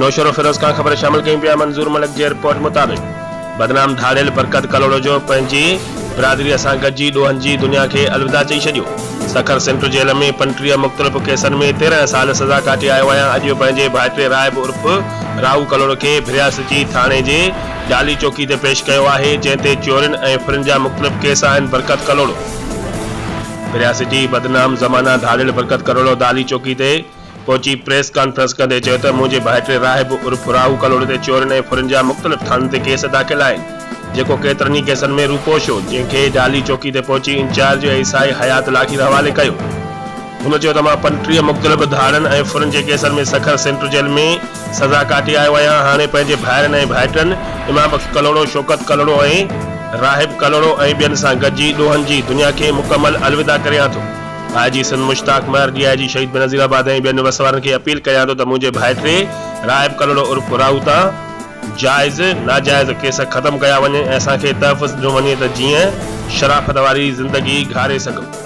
नौशर फिरोज खां ख़बर शामिल कई पिया। मंजूर मलिक जी रिपोर्ट मुताबिक़ बदनाम धाड़ियल बरकत कलोड़ो जो पंहिंजी बिरादरीअ सां गॾिजी ॾोहनि जी दुनिया खे अलविदा चई छॾियो। सखर सेंट्रल जेल में 35 मुख़्तलिफ़ केसनि में 13 साल सज़ा काटे आयो आहियां। अॼु पंहिंजे भाइटे राहिब उर्फ राहू कलोड़ो खे भिरियासिटी थाणे जे डाली चौकी ते पेश कयो आहे, जंहिं ते चोरियुनि ऐं फिरनि जा मुख़्तलिफ़ केस आहिनि। बरकत कलोड़ो भिरियासिटी बदनाम ज़माना धाड़ियल बरकत कलोड़ो डाली चौकी ते पहुची प्रेस कॉन्फ्रेंस कंदे चयो त मुंहिंजे भाइटे राहिब उर्फ राहू कलोड़ो ते चोरियुनि ऐं फिरनि जा मुख़्तलिफ़ थाननि ते केस दाख़िल आहिनि, जेको केतिरनि ई केसनि में रूपोश हो, जंहिंखे डाली चौकी ते पहुची इंचार्ज एएसआई हयात लाखी हवाले कयो। हुन चयो त मां 35 मुख़्तलिफ़ धाड़नि ऐं फिरनि जे केसनि में सखर सेंट्रल जेल में सज़ा काटे आयो आहियां। हाणे पंहिंजे भाइरनि ऐं भाइटनि इमाम कलोड़ो, शौकत कलोड़ो ऐं राहिब कलोड़ो ऐं ॿियनि सां गॾिजी ॾोहनि जी दुनिया खे मुकमल अलविदा करियां थो। आईजी सिंध मुश्ताक महर, डीआईजी शहीद बेनज़ीराबाद ऐं ॿियनि वसवारनि खे अपील कयां थो त मुंहिंजे भाइटे राहिब कलोड़ो उर्फ राहू तां जाइज़ नाजाइज़ केस ख़त्म कया वञे ऐं असांखे तहफ़्फ़ुज़ ॾिनो वञे त जीअं शराफ़त वारी ज़िंदगी घारे सघूं।